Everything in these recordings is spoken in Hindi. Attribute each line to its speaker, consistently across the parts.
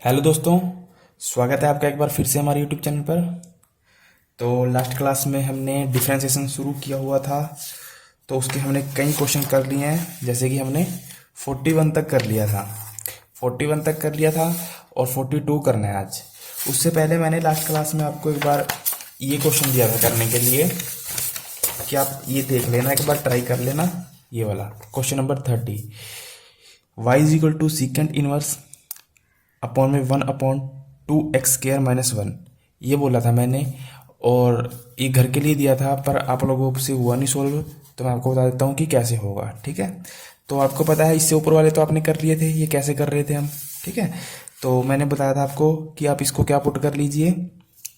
Speaker 1: हेलो दोस्तों। स्वागत है आपका एक बार फिर से हमारे यूट्यूब चैनल पर। तो लास्ट क्लास में हमने डिफरेंशिएशन शुरू किया हुआ था, तो उसके हमने कई क्वेश्चन कर लिए हैं। जैसे कि हमने 41 तक कर लिया था, 41 तक कर लिया था और 42 करना है आज। उससे पहले मैंने लास्ट क्लास में आपको एक बार ये क्वेश्चन दिया था करने के लिए कि आप ये देख लेना, एक बार ट्राई कर लेना। ये वाला question number 30, y is equal to secant inverse upon में 1/2x² - 1, ये बोला था मैंने। और ये घर के लिए दिया था, पर आप लोगों से हुआ नहीं सोल्व, तो मैं आपको बता देता हूँ कि कैसे होगा। ठीक है, तो आपको पता है इससे ऊपर वाले तो आपने कर लिए थे, ये कैसे कर रहे थे हम। ठीक है, तो मैंने बताया था आपको कि आप इसको क्या पुट कर लीजिए,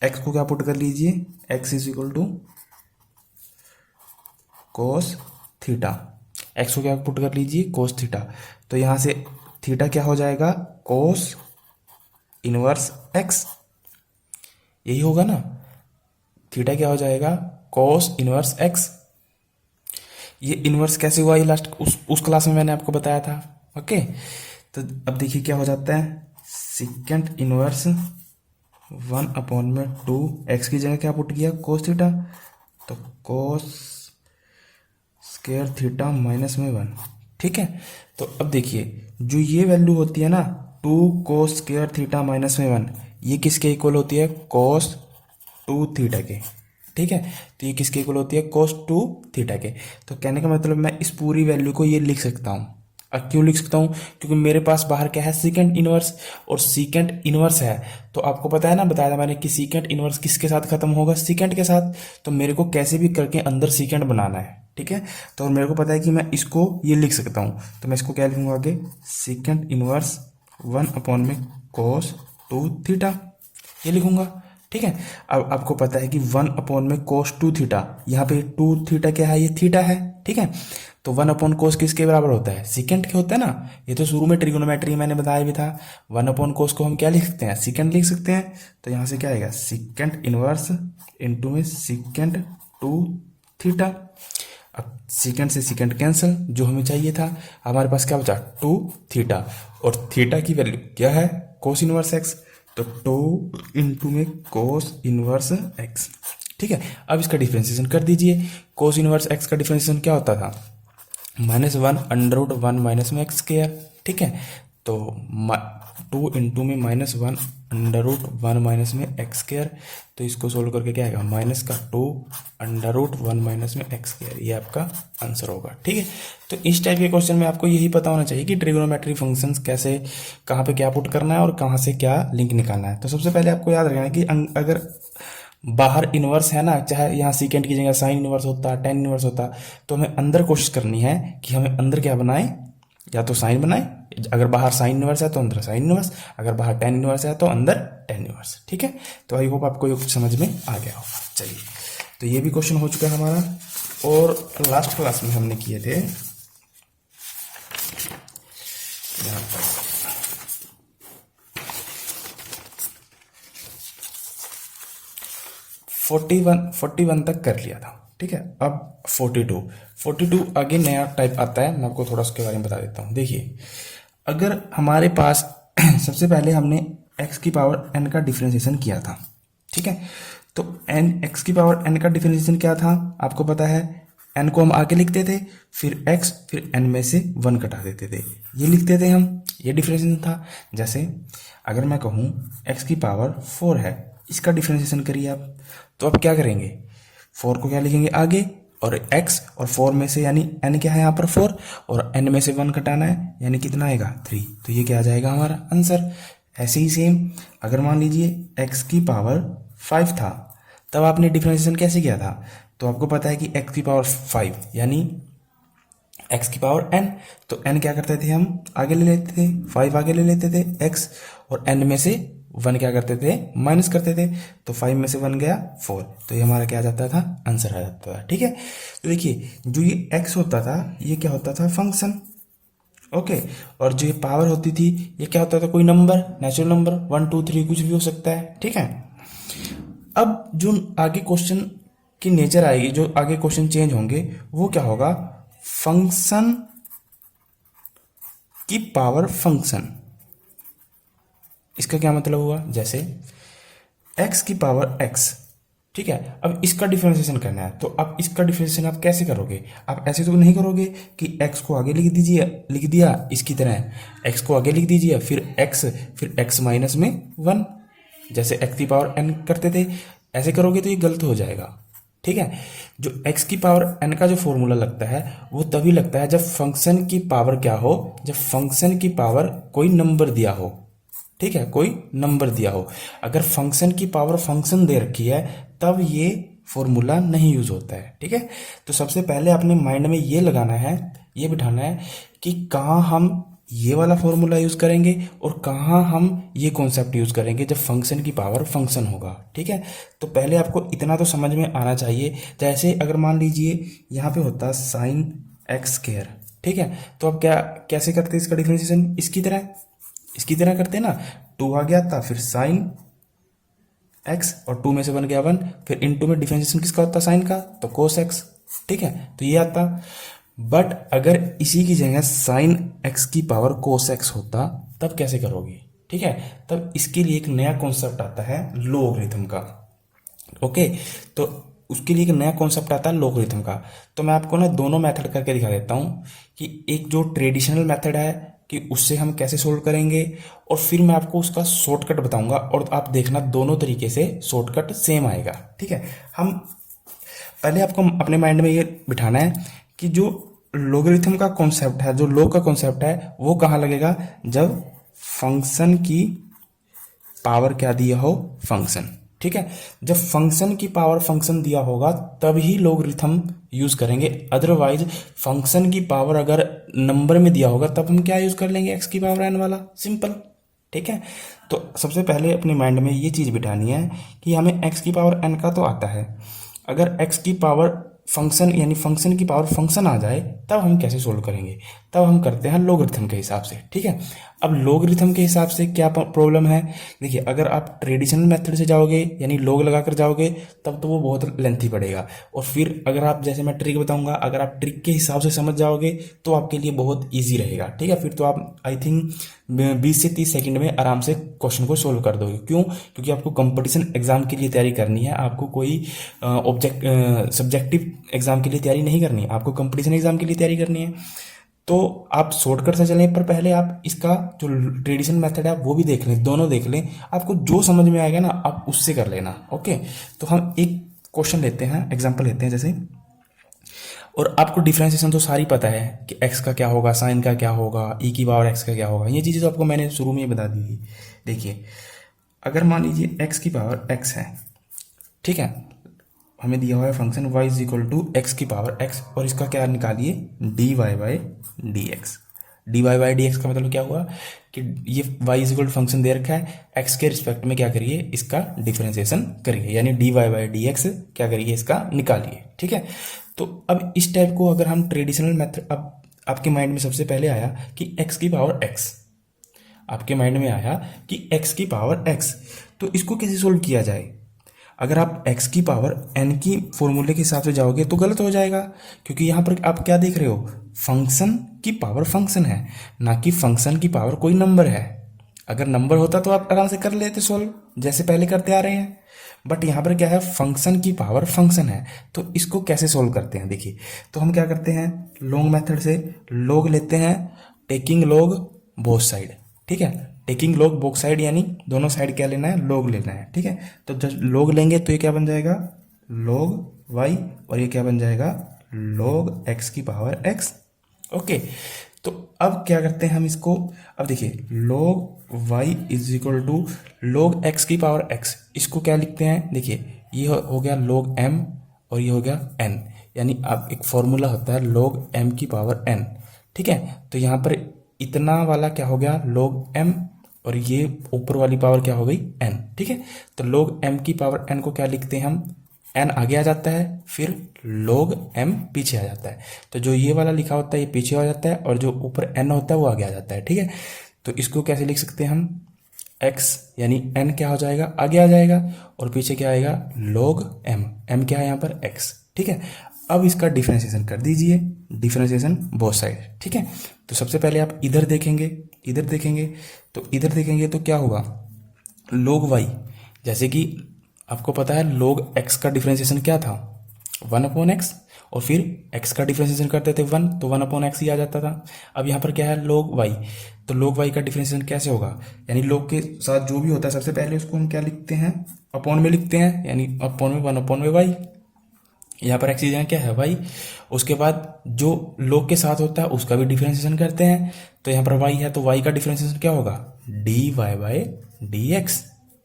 Speaker 1: x को क्या पुट कर लीजिए, x is equal to cos theta. x को क्या पुट कर लीजिए, कोस थीटा। तो यहाँ से थीटा क्या हो जाएगा, कोस इनवर्स x, यही होगा ना। थीटा क्या हो जाएगा, कोस इनवर्स x। ये इनवर्स कैसे हुआ, ये लास्ट उस क्लास में मैंने आपको बताया था। ओके, तो अब देखिए क्या हो जाता है, सिकेंट इनवर्स 1/2, x की जगह क्या पुट किया, कोस थीटा, तो कोस स्क्वायर थीटा माइनस में 1। ठीक है, तो अब देखिए जो ये वैल्यू होती है ना, 2 कोस स्क्वायर थीटा माइनस में 1, ये किसके इक्वल होती है, कोस 2 थीटा के। ठीक है, तो ये किसके इक्वल होती है, कोस 2 थीटा के। तो कहने का मतलब मैं इस पूरी वैल्यू को ये लिख सकता हूँ। अब क्यों लिख सकता हूँ, क्योंकि मेरे पास बाहर क्या है, सीकेंट इनवर्स, और सीकेंट इनवर्स है। तो आपको पता है ना, बताया था मैंने कि सीकेंट इनवर्स किसके साथ खत्म होगा, सीकेंट के साथ। तो मेरे को कैसे भी करके अंदर सीकेंट बनाना है। ठीक है, तो और मेरे को पता है कि मैं इसको ये लिख सकता हूँ, तो मैं इसको क्या लिखूंगा आगे, सीकेंट इनवर्स 1/कोस 2 थीटा, ये लिखूंगा। ठीक है, अब आपको पता है कि 1/कोस 2 थीटा, यहाँ पे 2 थीटा क्या है, ये थीटा है। ठीक है, तो 1/कोस किसके बराबर होता है, सीकेंट के होता है ना। ये तो शुरू में ट्रिग्नोमेट्री मैंने बताया भी था। 1/कोस को हम क्या लिख सकते हैं, सीकेंट लिख सकते हैं। तो यहाँ से क्या आएगा, सीकेंट इनवर्स इंटू में सीकेंट 2 थीटा। अब सीकेंट से सीकेंट कैंसिल, जो हमें चाहिए था, हमारे पास क्या बचा, 2 थीटा, और थीटा की वैल्यू क्या है, कोस इनवर्स एक्स। तो 2 में कोस इनवर्स एक्स। ठीक है, अब इसका डिफ्रेंसिएशन कर दीजिए। कोस इनवर्स एक्स का डिफ्रेंसिएशन क्या होता था, -1 √1 माइनस में एक्स स्क्वायर। ठीक है, तो 2 में -1 √1 माइनस में एक्स स्क्वायर। तो इसको सोल्व करके क्या आएगा, -2 √1 माइनस में एक्स स्क्वायर, ये आपका आंसर होगा। ठीक है, तो इस टाइप के क्वेश्चन में आपको यही पता होना चाहिए कि ट्रिग्नोमेट्री फंक्शंस कैसे, कहाँ पे क्या पुट करना है और कहाँ से क्या लिंक निकालना है। तो सबसे पहले आपको याद रखना है कि अगर बाहर इनवर्स है ना, चाहे यहाँ सीकेंट की जगह साइन इनवर्स होता, टेन इनवर्स होता, तो हमें अंदर कोशिश करनी है कि हमें अंदर क्या बनाए, या तो साइन बनाए। अगर बाहर साइन इनवर्स है तो अंदर साइन इनवर्स, अगर बाहर टेन इनवर्स है तो अंदर टेन इनवर्स। ठीक है, तो आई होप आपको ये कुछ समझ में आ गया होगा। चलिए, तो ये भी क्वेश्चन हो चुका है हमारा। और लास्ट क्लास में हमने किए थे यहाँ पर 41 तक कर लिया था। ठीक है, अब 42 आगे नया टाइप आता है, मैं आपको थोड़ा उसके बारे में बता देता हूँ। देखिए, अगर हमारे पास सबसे पहले हमने x की पावर n का डिफरेंशिएशन किया था। ठीक है, तो x की पावर n का डिफरेंशिएशन क्या था, आपको पता है, n को हम आगे लिखते थे, फिर x, फिर n में से 1 कटा देते थे, ये लिखते थे हम, ये डिफरेंशिएशन था। जैसे अगर मैं कहूँ x की पावर 4 है, इसका डिफरेंशिएशन करिए आप, तो आप क्या करेंगे, 4 को क्या लिखेंगे आगे, और x और 4 में से, यानी n क्या है यहाँ पर 4, और n में से 1 घटाना है, यानी कितना आएगा 3। तो ये क्या आ जाएगा हमारा आंसर। ऐसे ही सेम, अगर मान लीजिए x की पावर 5 था, तब आपने डिफरेंशिएशन कैसे किया था, तो आपको पता है कि x की पावर 5 यानी x की पावर n, तो n क्या करते थे, हम आगे ले लेते थे, 5 आगे ले लेते थे x, और n में से 1 क्या करते थे, माइनस करते थे। तो 5 में से 1 गया 4, तो ये हमारा क्या आ जाता था, आंसर आ जाता था। ठीक है, तो देखिए जो ये x होता था, ये क्या होता था, फंक्शन। ओके, और जो ये पावर होती थी, ये क्या होता था, कोई नंबर, नेचुरल नंबर, 1 2 3 कुछ भी हो सकता है। ठीक है, अब जो आगे क्वेश्चन की नेचर आएगी, जो आगे क्वेश्चन चेंज होंगे, वो क्या होगा, फंक्शन की पावर फंक्शन। इसका क्या मतलब हुआ, जैसे x की पावर x, ठीक है। अब इसका डिफरेंशिएशन करना है, तो अब इसका डिफरेंशिएशन आप कैसे करोगे, आप ऐसे तो नहीं करोगे कि x को आगे लिख दीजिए, लिख दिया इसकी तरह, x को आगे लिख दीजिए, फिर x माइनस में 1, जैसे x की पावर n करते थे। ऐसे करोगे तो ये गलत हो जाएगा, ठीक है। जो x की पावर n का जो फॉर्मूला लगता है वो तभी लगता है जब फंक्शन की पावर क्या हो, जब फंक्शन की पावर कोई नंबर दिया हो, ठीक है, कोई नंबर दिया हो। अगर फंक्शन की पावर फंक्शन दे रखी है तब ये फॉर्मूला नहीं यूज होता है, ठीक है। तो सबसे पहले अपने माइंड में ये लगाना है, ये बिठाना है कि कहाँ हम ये वाला फॉर्मूला यूज करेंगे और कहाँ हम ये कॉन्सेप्ट यूज करेंगे जब फंक्शन की पावर फंक्शन होगा, ठीक है। तो पहले आपको इतना तो समझ में आना चाहिए। जैसे अगर मान लीजिए यहाँ पे होता साइन एक्स स्क्वायर, ठीक है, तो अब क्या कैसे करते हैं इसका डिफरेंशिएशन, इसकी तरह करते हैं ना। 2 आ गया था, फिर साइन एक्स और 2 में से बन गया 1, फिर इनटू में डिफरेंशिएशन किसका होता साइन का, तो कोस एक्स, ठीक है, तो ये आता। बट अगर इसी की जगह साइन एक्स की पावर कोस एक्स होता तब कैसे करोगे, ठीक है। तब इसके लिए एक नया कॉन्सेप्ट आता है लोगरिथम का, ओके। तो उसके लिए एक नया कॉन्सेप्ट आता है लोगरिथम का। तो मैं आपको ना दोनों मेथड करके दिखा देता हूँ कि एक जो ट्रेडिशनल मेथड है कि उससे हम कैसे सोल्व करेंगे, और फिर मैं आपको उसका शॉर्टकट बताऊंगा, और आप देखना दोनों तरीके से शॉर्टकट सेम आएगा, ठीक है। हम पहले आपको अपने माइंड में ये बिठाना है कि जो लोगरिथम का कॉन्सेप्ट है, जो लोग का कॉन्सेप्ट है, वो कहाँ लगेगा, जब फंक्शन की पावर क्या दिया हो, फंक्शन, ठीक है। जब फंक्शन की पावर फंक्शन दिया होगा तभी लोगरिथम यूज करेंगे, अदरवाइज फंक्शन की पावर अगर नंबर में दिया होगा तब हम क्या यूज कर लेंगे, एक्स की पावर एन वाला, सिंपल, ठीक है। तो सबसे पहले अपने माइंड में ये चीज बिठानी है कि हमें एक्स की पावर एन का तो आता है, अगर एक्स की पावर फंक्शन यानी फंक्शन की पावर फंक्शन आ जाए तब हम कैसे सोल्व करेंगे, तब हम करते हैं लोगरिथम के हिसाब से, ठीक है। अब लोगरिथम के हिसाब से क्या प्रॉब्लम है, देखिए अगर आप ट्रेडिशनल मेथड से जाओगे यानी लोग लगाकर जाओगे तब तो वो बहुत लेंथी पड़ेगा, और फिर अगर आप, जैसे मैं ट्रिक बताऊंगा, अगर आप ट्रिक के हिसाब से समझ जाओगे तो आपके लिए बहुत ईजी रहेगा, ठीक है। फिर तो आप आई थिंक 20 से 30 सेकंड में आराम से क्वेश्चन को सोल्व कर दोगे। क्यों, क्योंकि आपको कंपटीशन एग्जाम के लिए तैयारी करनी है, आपको कोई सब्जेक्टिव एग्जाम के लिए तैयारी नहीं करनी है, आपको कंपटीशन एग्जाम के लिए तैयारी करनी है। तो आप शॉर्टकट से चलें, पर पहले आप इसका जो ट्रेडिशनल मेथड है वो भी देख लें, दोनों देख लें, आपको जो समझ में आएगा ना आप उससे कर लेना, ओके। तो हम एक क्वेश्चन लेते हैं, एग्जांपल लेते हैं जैसे, और आपको डिफरेंशिएशन तो सारी पता है कि x का क्या होगा, साइन का क्या होगा, e की पावर x का क्या होगा, ये चीज़ें तो आपको मैंने शुरू में ही बता दी थी। देखिए अगर मान लीजिए x की पावर x है, ठीक है, हमें दिया हुआ है function y is equal to x की पावर x, और इसका क्या निकालिए, dy by dx। dy by dx का मतलब क्या हुआ कि ये y इज इक्वल फंक्शन दे रखा है, x के रिस्पेक्ट में क्या करिए, इसका डिफरेंशिएशन करिए, यानी dy बाई dx क्या करिए, इसका निकालिए, ठीक है। तो अब इस टाइप को अगर हम ट्रेडिशनल मेथड, अब आपके माइंड में सबसे पहले आया कि x की पावर x, आपके माइंड में आया कि x की पावर x, तो इसको कैसे सोल्व किया जाए। अगर आप x की पावर n की फॉर्मूले के हिसाब से जाओगे तो गलत हो जाएगा, क्योंकि यहाँ पर आप क्या देख रहे हो, फंक्शन की पावर फंक्शन है, ना कि फंक्शन की पावर कोई नंबर है। अगर नंबर होता तो आप आराम से कर लेते सोल्व, जैसे पहले करते आ रहे हैं, बट यहाँ पर क्या है, फंक्शन की पावर फंक्शन है। तो इसको कैसे सोल्व करते हैं, देखिए तो हम क्या करते हैं, लॉन्ग मेथड से लॉग लेते हैं, टेकिंग लॉग बोथ साइड, ठीक है, टेकिंग लॉग बोथ साइड यानी दोनों साइड क्या लेना है, लॉग लेना है, ठीक है। तो जब लॉग लेंगे तो ये क्या बन जाएगा, लॉग वाई, और ये क्या बन जाएगा, लॉग एक्स की पावर एक्स, ओके। तो अब क्या करते हैं हम इसको, अब देखिए log y is equal to log x की पावर एक्स, इसको क्या लिखते हैं, देखिए ये हो गया लॉग एम और ये हो गया एन, यानी अब एक फॉर्मूला होता है लॉग एम की पावर एन, ठीक है। तो यहाँ पर इतना वाला क्या हो गया, लॉग एम, और ये ऊपर वाली पावर क्या हो गई, एन, ठीक है। तो लॉग एम की पावर एन को क्या लिखते हैं हम, एन आगे आ जाता है, फिर लॉग एम पीछे आ जाता है, तो जो ये वाला लिखा होता है ये पीछे आ जाता है, और जो ऊपर एन होता है वो आगे आ जाता है, ठीक है। तो इसको कैसे लिख सकते हैं हम, एक्स यानी एन क्या हो जाएगा, आगे आ जाएगा, और पीछे क्या आएगा, लॉग एम, एम क्या है यहाँ पर, एक्स, ठीक है। अब इसका डिफरेंशिएशन कर दीजिए, डिफरेंशिएशन बोथ साइड, ठीक है। तो सबसे पहले आप इधर देखेंगे, इधर देखेंगे, तो इधर देखेंगे तो क्या होगा, log y, जैसे कि आपको पता है log x का डिफरेंशिएशन क्या था, 1/x, और फिर x का डिफरेंशिएशन करते थे 1, तो 1/x ही आ जाता था। अब यहाँ पर क्या है log y, तो log y का डिफरेंशिएशन कैसे होगा, यानी log के साथ जो भी होता है सबसे पहले उसको हम क्या लिखते हैं, अपॉन में लिखते हैं, यानी अपॉन में 1/y, यहाँ पर x की जगह क्या है y, उसके बाद जो log के साथ होता है उसका भी डिफरेंशिएशन करते हैं, तो यहाँ पर y है तो y का डिफरेंशिएशन क्या होगा, dy/dx,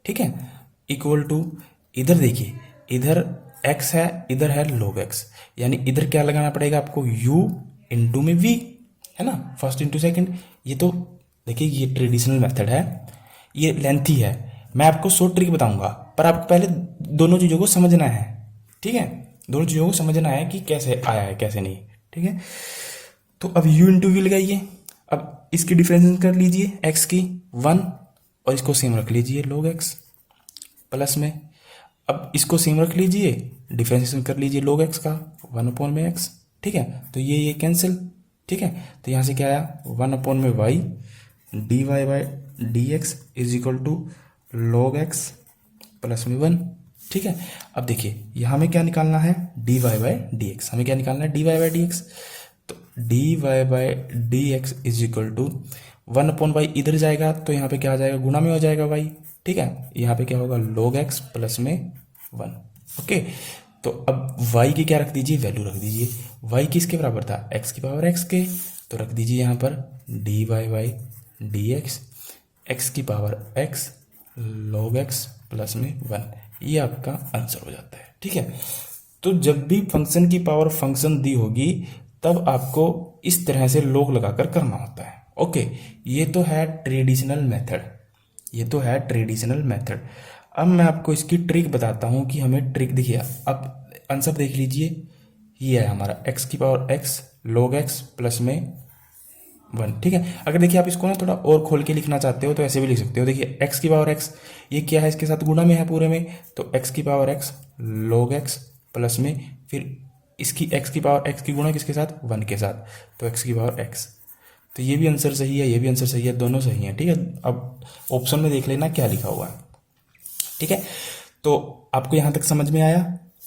Speaker 1: ठीक है, इक्वल टू, इधर देखिए इधर x है, इधर है log x, यानी इधर क्या लगाना पड़ेगा आपको, u इंटू में v, है ना, फर्स्ट इंटू सेकंड। ये तो देखिए ये ट्रेडिशनल मेथड है, ये लेंथी है, मैं आपको शॉर्ट ट्रिक बताऊंगा, पर आपको पहले दोनों चीज़ों को समझना है, ठीक है, दोनों चीज़ों को समझना है कि कैसे आया है कैसे नहीं, ठीक है। तो अब u इंटू वी लगाइए, अब इसकी डिफरेंशिएशन कर लीजिए x की 1, और इसको सेम रख लीजिए log x प्लस में, अब इसको सेम रख लीजिए, डिफरेंशिएशन कर लीजिए log x का 1/x, ठीक है, तो ये कैंसिल, ठीक है, तो यहाँ से क्या आया 1/y dy/dx is equal to log x plus में 1, ठीक है। अब देखिए यहाँ हमें क्या निकालना है, dy/dx, हमें क्या निकालना है dy/dx, तो dy/dx is equal to 1/y, इधर जाएगा तो यहाँ पे क्या आ जाएगा, गुणा में हो जाएगा y, ठीक है, यहाँ पे क्या होगा log x प्लस में 1, ओके। तो अब y की क्या रख दीजिए, वैल्यू रख दीजिए, y किसके बराबर था, x की पावर x के, तो रख दीजिए यहाँ पर dy/dx x की power x log x plus में 1, ये आपका आंसर हो जाता है, ठीक है। तो जब भी फंक्शन की पावर फंक्शन दी होगी तब आपको इस तरह से log लगाकर करना होता है, ओके। ये तो है ट्रेडिशनल मेथड, ये तो है ट्रेडिशनल मेथड। अब मैं आपको इसकी ट्रिक बताता हूँ कि हमें ट्रिक देखिए, अब आंसर देख लीजिए, ये है हमारा x की power x log x plus में 1, ठीक है। अगर देखिए आप इसको ना थोड़ा और खोल के लिखना चाहते हो तो ऐसे भी लिख सकते हो, देखिए x की पावर x, ये क्या है, इसके साथ गुणा में है पूरे में, तो x की power x log x plus में फिर इसकी x की पावर x की गुणा किसके साथ, 1 के साथ, तो x की पावर x, तो ये भी आंसर सही है, ये भी आंसर सही है, दोनों सही हैं, ठीक है। अब ऑप्शन में देख लेना क्या लिखा हुआ है, ठीक है। तो आपको यहाँ तक समझ में आया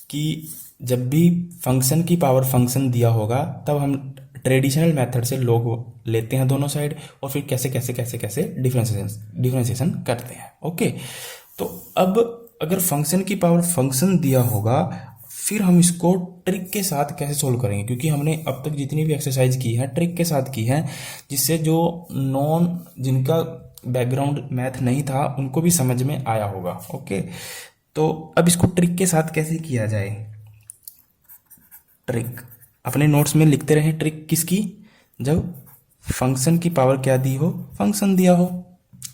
Speaker 1: कि जब भी फंक्शन की पावर फंक्शन दिया होगा तब हम ट्रेडिशनल मेथड से log लेते हैं दोनों साइड, और फिर कैसे कैसे कैसे कैसे डिफरेंशिएशन करते हैं, ओके। तो अब अगर फंक्शन की पावर फंक्शन दिया होगा फिर हम इसको ट्रिक के साथ कैसे सोल्व करेंगे, क्योंकि हमने अब तक जितनी भी एक्सरसाइज की है ट्रिक के साथ की है, जिससे जो जिनका बैकग्राउंड मैथ नहीं था उनको भी समझ में आया होगा, ओके। तो अब इसको ट्रिक के साथ कैसे किया जाए, ट्रिक अपने नोट्स में लिखते रहें, ट्रिक किसकी, जब फंक्शन की पावर क्या दी हो, फंक्शन दिया हो,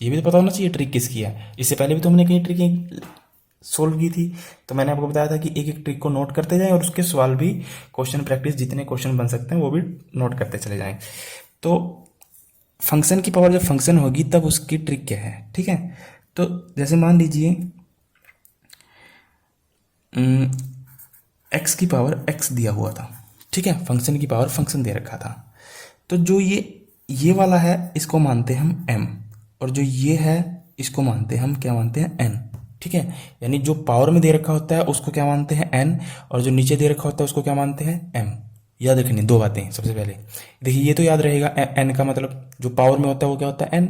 Speaker 1: ये भी तो पता होना चाहिए ट्रिक किसकी है। इससे पहले भी तो हमने कई ट्रिक सोल्व की थी, तो मैंने आपको बताया था कि एक एक ट्रिक को नोट करते जाएं और उसके सवाल भी, क्वेश्चन प्रैक्टिस जितने क्वेश्चन बन सकते हैं वो भी नोट करते चले जाएं। तो फंक्शन की पावर जब फंक्शन होगी तब उसकी ट्रिक क्या है, ठीक है। तो जैसे मान लीजिए x की पावर x दिया हुआ था, ठीक है, फंक्शन की पावर फंक्शन दे रखा था, तो जो ये वाला है इसको मानते हैं हम m, और जो ये है इसको मानते हैं हम क्या मानते हैं n, ठीक है। यानी जो पावर में दे रखा होता है उसको क्या मानते हैं n, और जो नीचे दे रखा होता है उसको क्या मानते हैं m। याद रखनी दो बातें, सबसे पहले देखिए ये तो याद रहेगा, n का मतलब जो पावर में होता है वो क्या होता है n,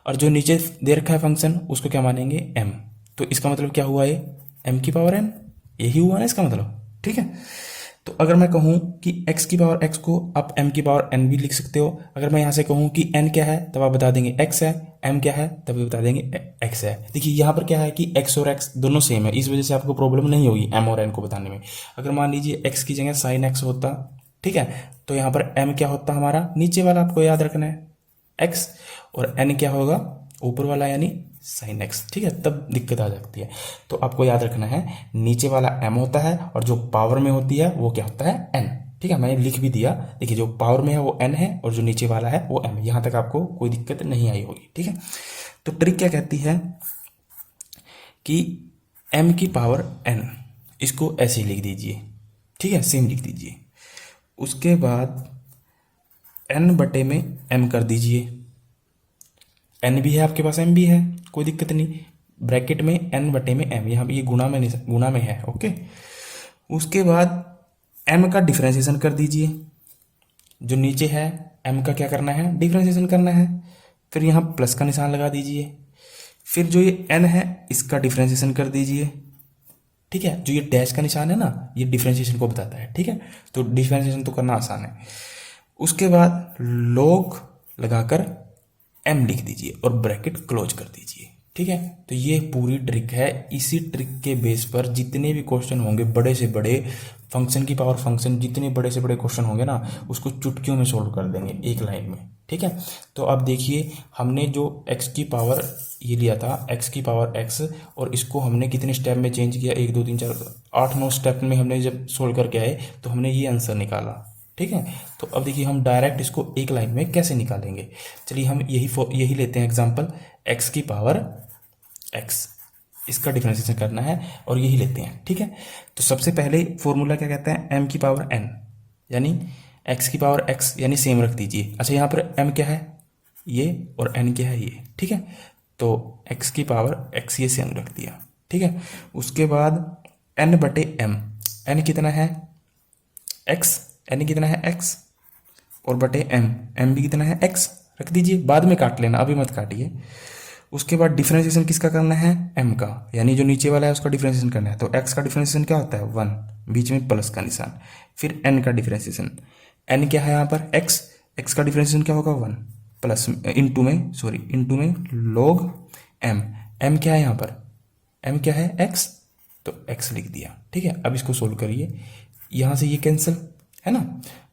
Speaker 1: और जो नीचे दे रखा है फंक्शन उसको क्या मानेंगे m, तो इसका मतलब क्या हुआ, ये m की पावर n, यही हुआ ना इसका मतलब, ठीक है। तो अगर मैं कहूँ कि x की पावर x को आप m की पावर n भी लिख सकते हो, अगर मैं यहाँ से कहूँ कि n क्या है तब आप बता देंगे x है, m क्या है तब भी बता देंगे x है। देखिए यहाँ पर क्या है कि x और x दोनों सेम है, इस वजह से आपको प्रॉब्लम नहीं होगी m और n को बताने में। अगर मान लीजिए x की जगह sin x होता, ठीक है, तो यहाँ पर m क्या होता हमारा नीचे वाला, आपको याद रखना है x, और n क्या होगा ऊपर वाला यानी sin x, ठीक है, तब दिक्कत आ सकती है। तो आपको याद रखना है नीचे वाला m होता है और जो पावर में होती है वो क्या होता है n, ठीक है, मैंने लिख भी दिया, देखिए जो पावर में है वो n है और जो नीचे वाला है वो m, यहाँ तक आपको कोई दिक्कत नहीं आई होगी, ठीक है। तो ट्रिक क्या कहती है कि m की पावर n, इसको ऐसे ही लिख दीजिए, ठीक है, सेम लिख दीजिए, उसके बाद n बटे में m कर दीजिए, n भी है आपके पास m भी है, कोई दिक्कत नहीं, ब्रैकेट में n बटे में m, यहाँ पे ये गुणा में है। ओके, उसके बाद m का डिफरेंशिएशन कर दीजिए, जो नीचे है m का क्या करना है, डिफरेंशिएशन करना है। फिर यहाँ प्लस का निशान लगा दीजिए, फिर जो ये n है इसका डिफरेंशिएशन कर दीजिए। ठीक है, जो ये डैश का निशान है ना, ये डिफरेंशिएशन को बताता है। ठीक है, तो डिफरेंशिएशन तो करना आसान है। उसके बाद log लगाकर m लिख दीजिए और ब्रैकेट क्लोज कर दीजिए। ठीक है, तो ये पूरी ट्रिक है। इसी ट्रिक के बेस पर जितने भी क्वेश्चन होंगे, बड़े से बड़े फंक्शन की पावर फंक्शन, जितने बड़े से बड़े क्वेश्चन होंगे ना, उसको चुटकियों में सोल्व कर देंगे एक लाइन में। ठीक है, तो अब देखिए हमने जो x की पावर ये लिया था, x की पावर x, और इसको हमने कितने स्टेप में चेंज किया, 1 2 3 4 8 9 स्टेप में हमने जब सोल्व करके आए तो हमने ये आंसर निकाला। ठीक है, तो अब देखिए हम डायरेक्ट इसको एक लाइन में कैसे निकालेंगे। चलिए हम यही लेते हैं एग्जांपल, x की पावर x, इसका डिफरेंशिएशन करना है और यही लेते हैं। ठीक है, तो सबसे पहले फॉर्मूला क्या कहता है, m की पावर n, यानी x की पावर x, यानी सेम रख दीजिए। अच्छा, यहाँ पर m क्या है ये और n क्या है ये। ठीक है, तो x की पावर x ये सेम रख दिया। ठीक है, उसके बाद n बटे m, n कितना है x, n कितना है x, और बटे m भी कितना है x रख दीजिए। बाद में काट लेना, अभी मत काटिए। उसके बाद डिफरेंशिएशन किसका करना है, m का, यानी जो नीचे वाला है उसका डिफरेंशिएशन करना है। तो x का डिफरेंशिएशन क्या होता है 1, बीच में प्लस का निशान। फिर n का डिफरेंशिएशन, n क्या है यहाँ पर x का डिफरेंशिएशन क्या होगा 1 प्लस इंटू में log m क्या है यहाँ पर, m क्या है x, तो x लिख दिया। ठीक है, अब इसको सोल्व करिए, यहाँ से ये कैंसिल है ना,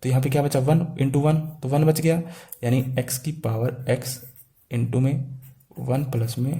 Speaker 1: तो यहाँ पे क्या बचा 1 इंटू 1, तो 1 बच गया, यानी x की पावर x इंटू में 1 प्लस में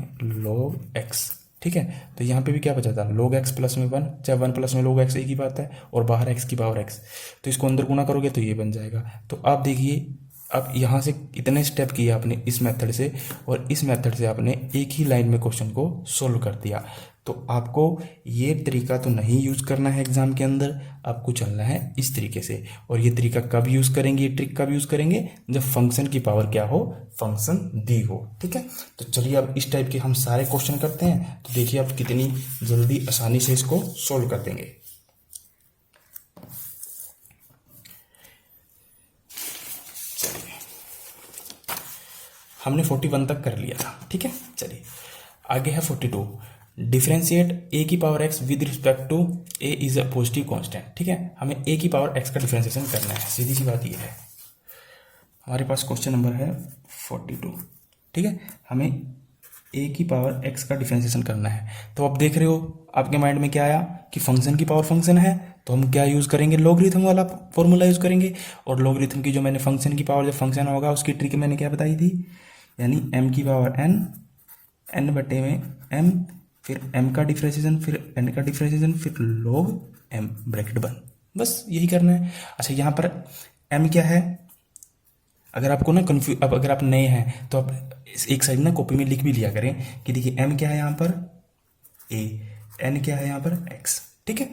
Speaker 1: log x। ठीक है, तो यहाँ पे भी क्या बचा था log x प्लस में 1, चाहे 1 प्लस में log x एक ही बात है, और बाहर x की पावर x, तो इसको अंदर गुना करोगे तो ये बन जाएगा। तो आप देखिए, अब यहाँ से इतने स्टेप किए आपने इस मेथड से, और इस मेथड से आपने एक ही लाइन में क्वेश्चन को सोल्व कर दिया। तो आपको ये तरीका तो नहीं यूज़ करना है एग्जाम के अंदर, आपको चलना है इस तरीके से। और ये तरीका कब यूज़ करेंगे, ये ट्रिक कब यूज़ करेंगे, जब फंक्शन की पावर क्या हो, फंक्शन दी हो। ठीक है, तो चलिए अब इस टाइप के हम सारे क्वेश्चन करते हैं, तो देखिए आप कितनी जल्दी आसानी से इसको सोल्व कर देंगे। हमने 41 तक कर लिया था। ठीक है, चलिए आगे है 42, डिफरेंशिएट a की power x with respect to a is a positive constant. ठीक है, हमें a की पावर x का डिफरेंशिएशन करना है, सीधी सी बात ये है। हमारे पास क्वेश्चन नंबर है 42। ठीक है, हमें a की पावर x का डिफरेंशिएशन करना है। तो आप देख रहे हो आपके माइंड में क्या आया कि फंक्शन की पावर फंक्शन है, तो हम क्या यूज़ करेंगे, लॉगरिथम वाला फॉर्मूला यूज़ करेंगे। और लॉगरिथम की जो मैंने फंक्शन की पावर, जब फंक्शन होगा उसकी ट्रिक मैंने क्या बताई थी, यानी m की पावर n बटे में m, फिर m का डिफरेंशिएशन, फिर n का डिफरेंशिएशन, फिर log m ब्रैकेट बंद, बस यही करना है। अच्छा, यहाँ पर m क्या है, अगर आपको ना अब अगर आप नए हैं तो आप एक साइड ना कॉपी में लिख भी लिया करें कि देखिए m क्या है यहाँ पर a, n क्या है यहाँ पर x। ठीक है,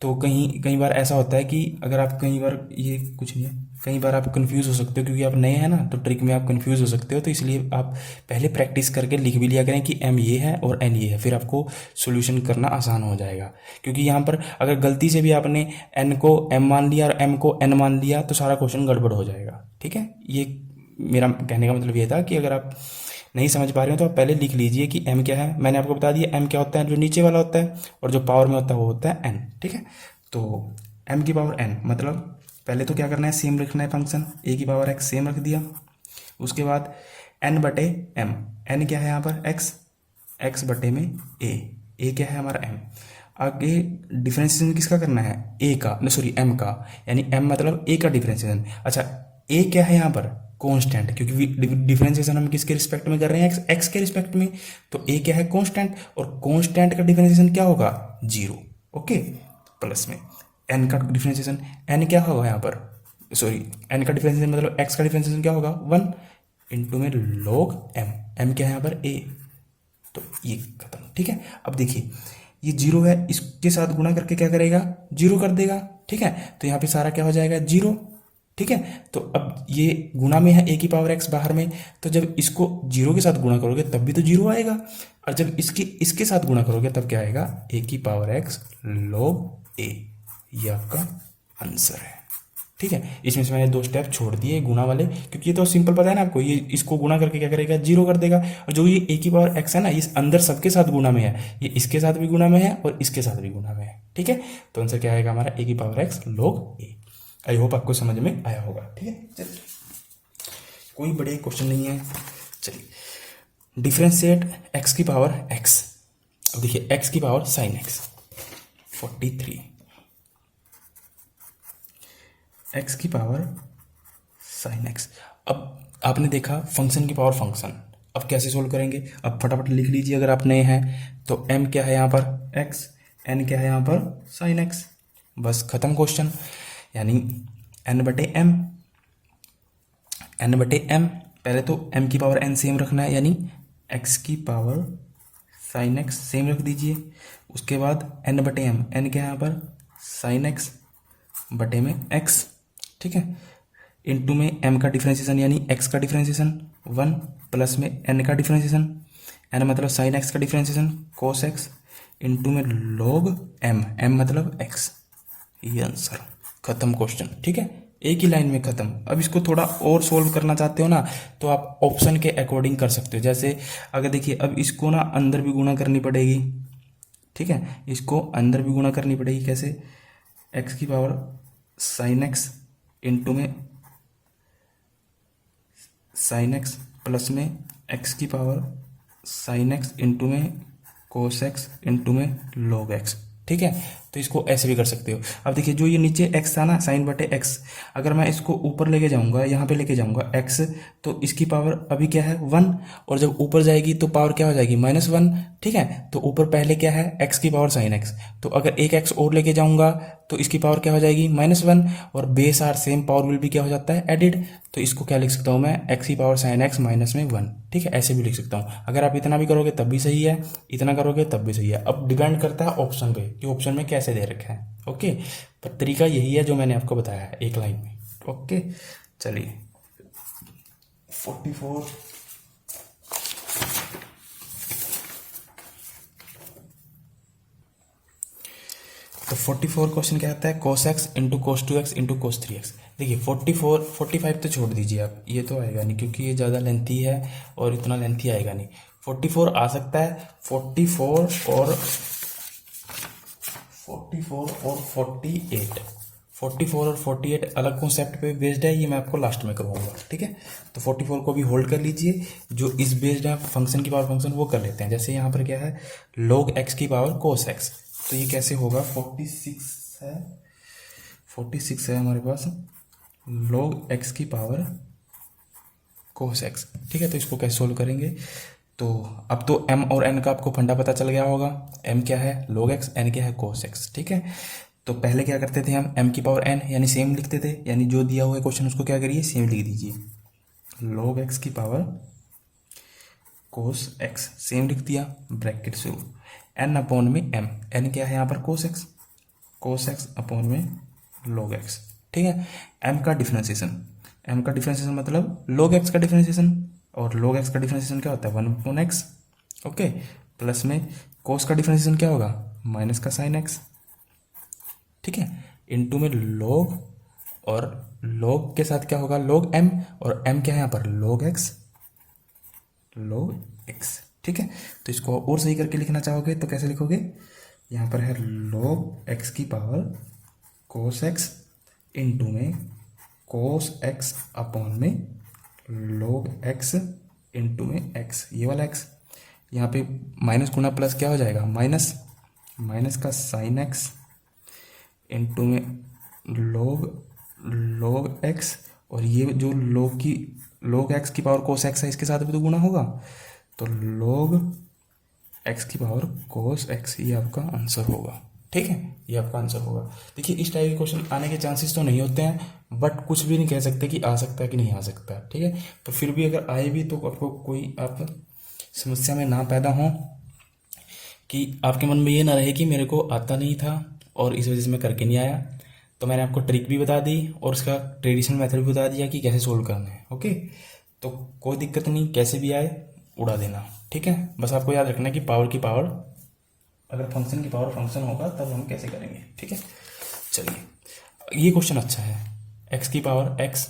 Speaker 1: तो कई बार ऐसा होता है कि अगर आप कई बार, ये कुछ नहीं है, कई बार आप कंफ्यूज हो सकते हो क्योंकि आप नए हैं ना, तो ट्रिक में आप कंफ्यूज हो सकते हो। तो इसलिए आप पहले प्रैक्टिस करके लिख भी लिया करें कि m ये है और n ये है, फिर आपको सॉल्यूशन करना आसान हो जाएगा। क्योंकि यहाँ पर अगर गलती से भी आपने n को m मान लिया और m को n मान लिया तो सारा क्वेश्चन गड़बड़ हो जाएगा। ठीक है, ये मेरा कहने का मतलब ये था कि अगर आप नहीं समझ पा रहे हो तो आप पहले लिख लीजिए कि m क्या है। मैंने आपको बता दिया m क्या होता है, जो नीचे वाला होता है, और जो पावर में होता है वो होता है n। ठीक है, तो m की पावर n मतलब पहले तो क्या करना है, सेम रखना है फंक्शन, a की पावर x सेम रख दिया। उसके बाद n बटे m, n क्या है यहाँ पर x बटे में a क्या है हमारा m। आगे डिफरेंशिएशन किसका करना है, a का, सॉरी m का, यानी m मतलब a का डिफरेंशिएशन। अच्छा, a क्या है यहाँ पर कांस्टेंट, क्योंकि डिफरेंशिएशन हम किसके रिस्पेक्ट में कर रहे हैं, x के रिस्पेक्ट में, तो a क्या है कांस्टेंट, और कांस्टेंट का डिफरेंशिएशन क्या होगा 0। ओके, प्लस में n का डिफरेंशिएशन, n क्या होगा यहाँ पर, सॉरी n का डिफरेंशिएशन मतलब x का डिफरेंशिएशन क्या होगा 1 इंटू में log m क्या है यहाँ पर a, तो ये खत्म। ठीक है, अब देखिए ये 0 है, इसके साथ गुणा करके क्या करेगा 0 कर देगा। ठीक है, तो यहाँ पे सारा क्या हो जाएगा 0, ठीक है। तो अब ये गुणा में है a की पावर x बाहर में, तो जब इसको 0 के साथ गुणा करोगे तब भी तो 0 आएगा, और जब इसके साथ गुणा करोगे तब क्या आएगा, a की पावर x log a। ये आपका आंसर है। ठीक है, इसमें से मैंने 2 स्टेप छोड़ दिए गुणा वाले, क्योंकि ये तो सिंपल पता है ना आपको, ये इसको गुणा करके क्या करेगा, 0 कर देगा। और जो ये a की पावर x है ना, इस अंदर सबके साथ गुणा में है, ये इसके साथ भी गुणा में है और इसके साथ भी गुणा में है। ठीक है, तो आंसर क्या आएगा हमारा, a की power x log a। I hope आपको समझ में आया होगा। ठीक है, चलिए कोई बड़े क्वेश्चन नहीं है। चलिए डिफरेंशिएट x की पावर x। अब देखिए x की पावर साइन x 43, x की पावर साइन x। अब आपने देखा फंक्शन की पावर फंक्शन, अब कैसे सोल्व करेंगे, अब फटाफट लिख लीजिए अगर आप नए हैं तो। m क्या है यहाँ पर x, n क्या है यहाँ पर साइन x, बस खत्म क्वेश्चन। यानी n/m, n/m, पहले तो m की पावर n सेम रखना है, यानी x की पावर साइन x सेम रख दीजिए। उसके बाद n/m, n क्या है यहाँ पर साइन x बटे में x। ठीक है, इनटू में m का डिफरेंशिएशन यानी x का डिफरेंशिएशन 1 प्लस में n का डिफरेंशिएशन, n मतलब साइन x का डिफरेंशिएशन cos x, इनटू में log m, m मतलब x। ये आंसर, खत्म क्वेश्चन। ठीक है, एक ही लाइन में खत्म। अब इसको थोड़ा और सोल्व करना चाहते हो ना, तो आप ऑप्शन के अकॉर्डिंग कर सकते हो। जैसे अगर देखिए अब इसको ना अंदर भी गुणा करनी पड़ेगी। ठीक है, इसको अंदर भी गुणा करनी पड़ेगी, कैसे, x की पावर साइन x इंटू में साइन x प्लस में x की पावर साइन x इंटू में कोस x इंटू में log x। ठीक है, तो इसको ऐसे भी कर सकते हो। अब देखिए जो ये नीचे x था ना साइन बटे x, अगर मैं इसको ऊपर लेके जाऊंगा, यहाँ पे लेके जाऊंगा x, तो इसकी पावर अभी क्या है 1, और जब ऊपर जाएगी तो पावर क्या हो जाएगी -1। ठीक है, तो ऊपर पहले क्या है x की पावर साइन x, तो अगर एक x और लेके जाऊंगा तो इसकी पावर क्या हो जाएगी -1, और base are same power will भी क्या हो जाता है एडिड। तो इसको क्या लिख सकता हूँ मैं, x की पावर साइन x माइनस में 1। ठीक है, ऐसे भी लिख सकता हूँ। अगर आप इतना भी करोगे तब भी सही है, इतना करोगे तब भी सही है। अब डिपेंड करता है ऑप्शन पे कि ऑप्शन में कैसे दे रखा है। ओके, पर तरीका यही है जो मैंने आपको बताया है एक लाइन में। ओके, चलिए 44 तो 44 क्वेश्चन क्या आता है, cos x into cos 2x into cos 3x। देखिए 45 तो छोड़ दीजिए आप, ये तो आएगा नहीं क्योंकि ये ज़्यादा लेंथी है और इतना लेंथी आएगा नहीं। 44 आ सकता है, 44 और 48 अलग कॉन्सेप्ट पे बेस्ड है, ये मैं आपको लास्ट में करवाऊंगा। ठीक है, तो 44 को भी होल्ड कर लीजिए। जो इस बेस्ड है फंक्शन की पावर फंक्शन वो कर लेते हैं। जैसे यहाँ पर क्या है, log x की पावर cos x, तो ये कैसे होगा, 46 है हमारे पास log x की पावर cos x। ठीक है, तो इसको कैसे सोल्व करेंगे, तो अब तो m और n का आपको फंडा पता चल गया होगा। m क्या है log x, n क्या है cos x। ठीक है, तो पहले क्या करते थे हम, m की पावर n यानी सेम लिखते थे, यानी जो दिया हुआ है क्वेश्चन उसको क्या करिए सेम लिख दीजिए। log x की पावर cos x सेम लिख दिया, ब्रैकेट शुरू, n अपॉन में m, n क्या है यहाँ पर cos x अपॉन में log x। ठीक है, m का डिफरेंशिएशन मतलब log x का डिफरेंशिएशन, और log x का डिफरेंशिएशन क्या होता है 1 अपॉन x। ओके, प्लस में cos का डिफरेंशिएशन क्या होगा, माइनस का साइन x। ठीक है, इनटू में log, और log के साथ क्या होगा log m, और m क्या है यहाँ पर log x। ठीक है, तो इसको और सही करके लिखना चाहोगे तो कैसे लिखोगे, यहाँ पर है log x की पावर cos x इंटू में cos x अपॉन में log x इंटू में x, ये वाला x, यहाँ पे माइनस गुना प्लस क्या हो जाएगा माइनस का साइन x इंटू में log x, और ये जो log x की पावर cos x है इसके साथ भी तो गुना होगा, तो log x की पावर cos x, ये आपका आंसर होगा। ठीक है, ये आपका आंसर होगा। देखिए इस टाइप के क्वेश्चन आने के चांसेस तो नहीं होते हैं, बट कुछ भी नहीं कह सकते कि आ सकता है कि नहीं आ सकता। ठीक है, तो फिर भी अगर आए भी तो आपको कोई आप समस्या में ना पैदा हो, कि आपके मन में ये ना रहे कि मेरे को आता नहीं था और इस वजह से मैं करके नहीं आया। तो मैंने आपको ट्रिक भी बता दी और उसका ट्रेडिशनल मेथड भी बता दिया कि कैसे सोल्व करना है। ओके, तो कोई दिक्कत नहीं, कैसे भी आए उड़ा देना, ठीक है। बस आपको याद रखना है कि पावर की पावर, अगर फंक्शन की पावर फंक्शन होगा तब हम कैसे करेंगे, ठीक है। चलिए, ये क्वेश्चन अच्छा है, एक्स की पावर एक्स,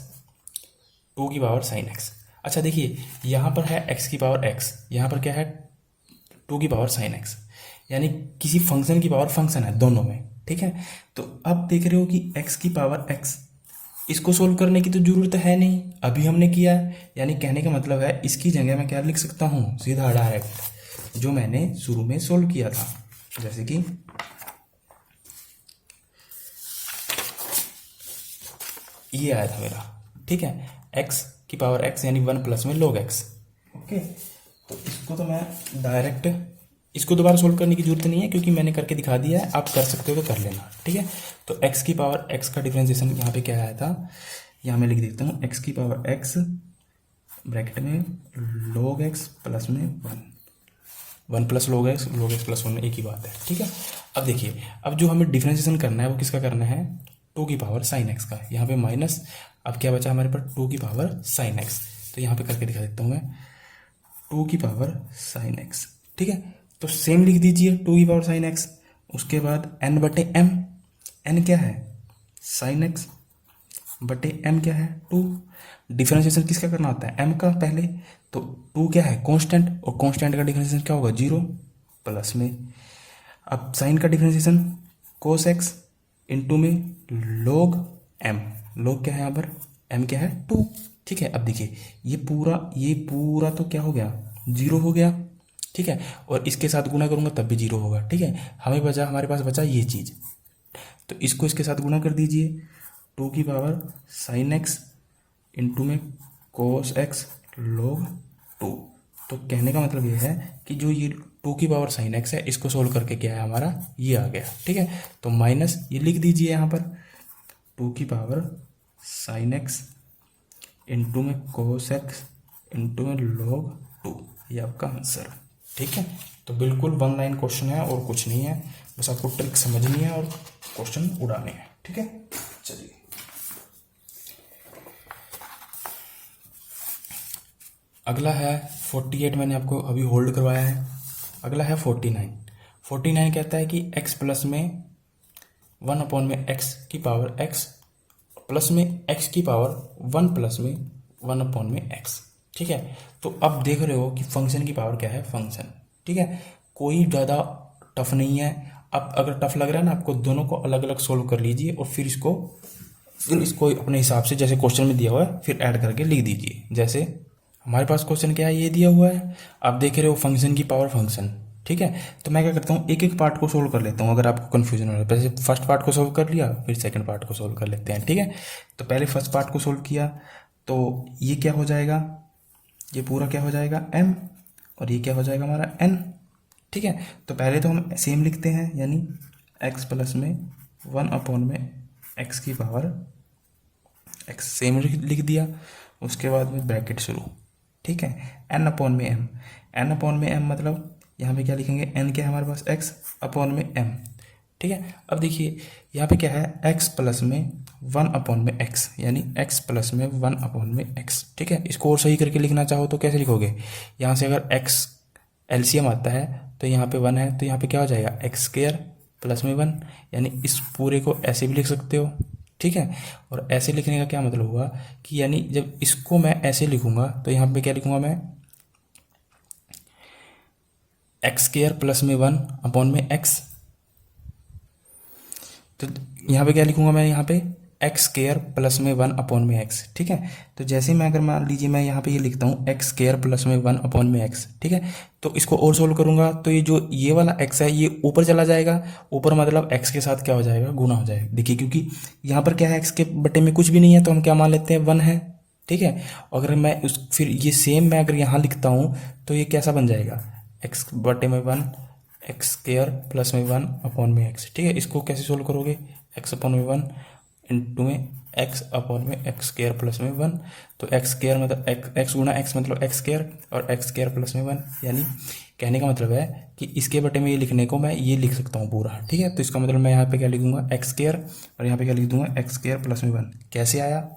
Speaker 1: 2 की पावर साइन एक्स। अच्छा देखिए, यहाँ पर है एक्स की पावर एक्स, यहाँ पर क्या है 2 की पावर साइन एक्स, यानी किसी फंक्शन की पावर फंक्शन है दोनों में, ठीक है। तो अब देख रहे हो कि एक्स की पावर एक्स, इसको सोल्व करने की तो जरूरत है नहीं, अभी हमने किया है, यानी कहने का मतलब है इसकी जगह मैं क्या लिख सकता हूँ, सीधा डायरेक्ट जो मैंने शुरू में सोल्व किया था, जैसे कि ये आया था मेरा, ठीक है, एक्स की पावर एक्स यानी 1 प्लस में log x। ओके, तो इसको तो मैं डायरेक्ट, इसको दोबारा सोल्व करने की जरूरत नहीं है क्योंकि मैंने करके दिखा दिया है, आप कर सकते हो तो कर लेना, ठीक है। तो x की पावर x का डिफरेंशिएशन यहाँ पे क्या आया था, यहाँ मैं लिख देता हूँ x की पावर x ब्रैकेट में log x प्लस में 1 प्लस log x प्लस 1 एक ही बात है, ठीक है। अब देखिए, अब जो हमें डिफरेंशिएशन करना है वो किसका करना है, 2 की पावर साइन एक्स का, यहाँ पे माइनस, अब क्या बचा हमारे पास 2 की पावर साइन एक्स, तो यहाँ पे करके दिखा देता हूँ मैं 2 की पावर साइन एक्स, ठीक है। तो सेम लिख दीजिए 2 की पावर साइन एक्स, उसके बाद n बटे m, n क्या है साइन एक्स बटे m क्या है 2। डिफरेंशिएशन किसका करना होता है, m का पहले, तो 2 क्या है कांस्टेंट, और कांस्टेंट का डिफरेंशिएशन क्या होगा 0 प्लस में, अब साइन का डिफरेंशिएशन कोस एक्स इंटू में log m, log क्या है यहाँ पर m क्या है 2, ठीक है। अब देखिए ये पूरा तो क्या हो गया 0 हो गया, ठीक है, और इसके साथ गुना करूंगा तब भी 0 होगा, ठीक है। हमारे पास बचा ये चीज़, तो इसको इसके साथ गुना कर दीजिए, 2 की पावर साइन एक्स इंटू में कोस एक्स log 2। तो कहने का मतलब ये है कि जो ये 2 की पावर साइन एक्स है इसको सोल्व करके क्या है हमारा ये आ गया, ठीक है। तो माइनस ये लिख दीजिए यहाँ पर 2 की पावर साइन एक्स इंटू में कोस एक्स इंटू में log 2, ये आपका आंसर, ठीक है। तो बिल्कुल 1 लाइन क्वेश्चन है और कुछ नहीं है, बस आपको ट्रिक समझनी है और क्वेश्चन उड़ाने हैं, ठीक है। चलिए, अगला है 48, मैंने आपको अभी होल्ड करवाया है। अगला है 49 कहता है कि x प्लस में 1 अपॉन में x की पावर x प्लस में x की पावर 1 प्लस में 1 अपॉन में x, ठीक है। तो अब देख रहे हो कि फंक्शन की पावर क्या है फंक्शन, ठीक है, कोई ज़्यादा टफ नहीं है। अब अगर टफ लग रहा है ना आपको, दोनों को अलग अलग सोल्व कर लीजिए और फिर इसको अपने हिसाब से जैसे क्वेश्चन में दिया हुआ है फिर ऐड करके लिख दीजिए। जैसे हमारे पास क्वेश्चन क्या है, ये दिया हुआ है, आप देख रहे हो फंक्शन की पावर फंक्शन, ठीक है। तो मैं क्या करता हूँ एक एक पार्ट को सोल्व कर लेता हूँ, अगर आपको कन्फ्यूजन हो रहा है। पहले फर्स्ट पार्ट को सोल्व कर लिया, फिर सेकंड पार्ट को सोल्व कर लेते हैं, ठीक है। तो पहले फर्स्ट पार्ट को सोल्व किया, तो ये क्या हो जाएगा, ये पूरा क्या हो जाएगा m, और ये क्या हो जाएगा हमारा n, ठीक है। तो पहले तो हम सेम लिखते हैं, यानी x प्लस में 1 अपॉन में x की पावर x सेम लिख दिया, उसके बाद में ब्रैकेट शुरू, ठीक है, n अपॉन में m मतलब यहाँ पे क्या लिखेंगे, n क्या है हमारे पास x अपॉन में m, ठीक है। अब देखिए यहाँ पे क्या है x प्लस में 1 अपॉन में x, यानी x प्लस में 1 अपॉन में x, ठीक है। इसको और सही करके लिखना चाहो तो कैसे लिखोगे, यहाँ से अगर x एलसीएम आता है तो यहाँ पे 1 है, तो यहाँ पे क्या हो जाएगा x स्क्वायर प्लस में 1, यानी इस पूरे को ऐसे भी लिख सकते हो, ठीक है। और ऐसे लिखने का क्या मतलब हुआ कि यानी जब इसको मैं ऐसे लिखूंगा तो यहाँ पे क्या लिखूंगा मैं, एक्स स्क्वायर प्लस में 1 अपॉन में x, तो यहाँ पे क्या लिखूंगा मैं, यहाँ पे एक्स स्क्वायर प्लस में 1 अपॉन में x, ठीक है। तो जैसे मैं अगर मान लीजिए मैं यहाँ पे ये लिखता हूँ एक्स स्क्वायर प्लस में 1 अपॉन में x, ठीक है। तो इसको और सोल्व करूंगा तो ये वाला x है ये ऊपर चला जाएगा, ऊपर मतलब x के साथ क्या हो जाएगा गुना हो जाएगा। देखिए क्योंकि यहाँ पर क्या है x के बटे में कुछ भी नहीं है तो हम क्या मान लेते हैं 1 है, ठीक है। अगर मैं फिर ये सेम मैं अगर यहाँ लिखता हूँ तो ये कैसा बन जाएगा, x बटे में 1 एक्स स्क्वायर प्लस में 1 अपॉन में x, ठीक है। इसको कैसे सोल्व करोगे, x अपॉन में 1 इंटू में एक्स अपॉन में एक्स स्क्वायर प्लस में 1। तो एक्स स्क्वायर मतलब एक्स गुना एक्स मतलब एक्स स्क्वायर, और एक्स स्क्वायर प्लस में 1, यानी कहने का मतलब है कि इसके बटे में ये लिखने को मैं ये लिख सकता हूँ पूरा, ठीक है। तो इसका मतलब मैं यहाँ पे क्या लिखूंगा, एक्स स्क्वायर, और यहाँ पे क्या लिख दूंगा, एक्स स्क्वायर प्लस में 1। कैसे आया,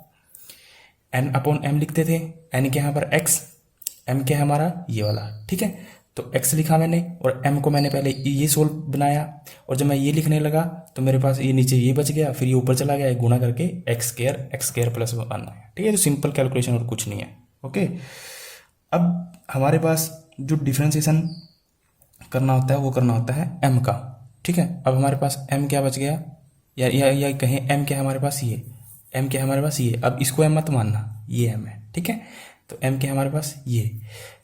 Speaker 1: एन अपॉन एम लिखते थे, एन क्या है यहाँ पर एक्स, एम क्या है हमारा ये वाला, ठीक है। तो एक्स लिखा मैंने और एम को मैंने पहले ये सोल्व बनाया, और जब मैं ये लिखने लगा तो मेरे पास ये नीचे ये बच गया, फिर ये ऊपर चला गया, गुणा करके एक्स स्क्वायर प्लस 1 आया, ठीक है। तो सिंपल कैलकुलेशन और कुछ नहीं है, ओके। अब हमारे पास जो डिफ्रेंसिएशन करना होता है वो करना होता है एम का, ठीक है। अब हमारे पास एम क्या बच गया, या कहें एम क्या है हमारे पास, ये एम क्या है हमारे पास ये, अब इसको एम मत मानना, ये एम है, ठीक है। तो एम क्या है हमारे पास ये,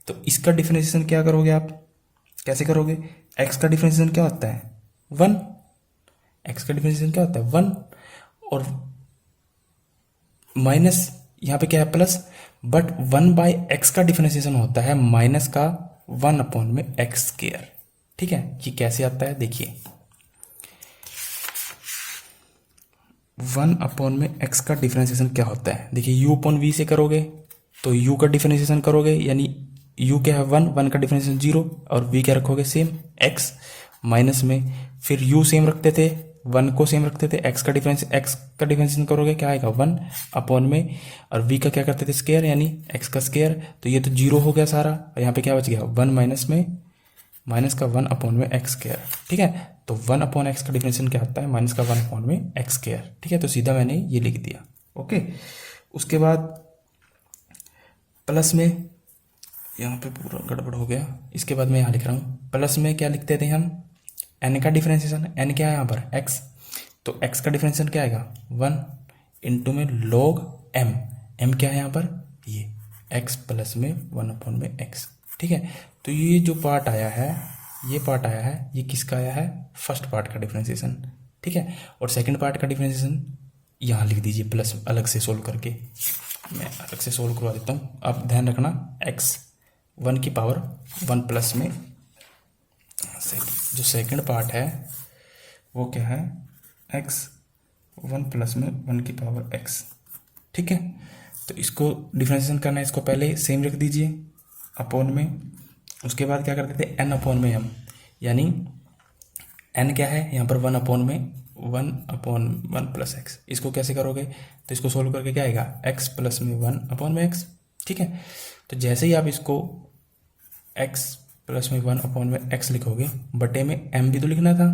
Speaker 1: तो इसका डिफरेंशिएशन क्या करोगे आप, कैसे करोगे, एक्स का डिफरेंशिएशन क्या होता है 1, एक्स का डिफरेंशिएशन क्या होता है 1, और माइनस यहाँ पे क्या है प्लस, बट 1/x का डिफरेंशिएशन होता है माइनस का 1 अपॉन में एक्स स्क्वायर, ठीक है। ये कैसे आता है देखिए, 1 अपॉन में x का डिफरेंशिएशन क्या होता है, देखिए u अपॉन v से करोगे तो u का डिफरेंशिएशन करोगे, यानी u क्या है 1 का डिफरेंशिएशन 0, और v क्या रखोगे सेम x, माइनस में फिर u सेम रखते थे, 1 को सेम रखते थे, x का डिफरेंशिएशन करोगे क्या आएगा 1 अपॉन में, और v का क्या करते थे स्क्वायर, यानी x का स्क्वायर, तो ये तो 0 हो गया सारा, और यहाँ पे क्या बच गया 1 माइनस में माइनस का 1 अपॉन में एक्स स्क्वायर, ठीक है। तो 1 अपॉन एक्स का डिफरेंशिएशन क्या आता है माइनस का 1 अपॉन में एक्स स्क्वायर, ठीक है। तो सीधा मैंने ये लिख दिया, ओके। उसके बाद प्लस में, यहाँ पे पूरा गड़बड़ हो गया, इसके बाद मैं यहाँ लिख रहा हूँ प्लस में क्या लिखते थे हम, एन का डिफरेंशिएशन, एन क्या है यहाँ पर एक्स, तो एक्स का डिफरेंशिएशन क्या आएगा 1 इंटू में लॉग एम, एम क्या है यहाँ पर ये एक्स प्लस में 1 अपॉन में एक्स, ठीक है। तो ये जो पार्ट आया है, ये पार्ट आया है, ये किसका आया है, फर्स्ट पार्ट का डिफरेंशिएशन, ठीक है। और सेकंड पार्ट का डिफरेंशिएशन यहाँ लिख दीजिए प्लस, अलग से सोल्व करके, मैं अलग से सोल्व करवा देता हूँ। आप ध्यान रखना x 1 की पावर 1 प्लस में जो सेकंड पार्ट है वो क्या है x 1 प्लस में 1 की पावर x, ठीक है। तो इसको डिफरेंशिएशन करना है, इसको पहले सेम रख दीजिए अपॉन में, उसके बाद क्या करते थे n अपॉन में m, यानी n क्या है यहाँ पर 1 अपॉन में 1 अपॉन 1 प्लस एक्स, इसको कैसे करोगे, तो इसको सोल्व करके क्या आएगा x प्लस में 1 अपॉन में x, ठीक है। तो जैसे ही आप इसको x प्लस में 1 अपॉन में x लिखोगे, बटे में m भी तो लिखना था,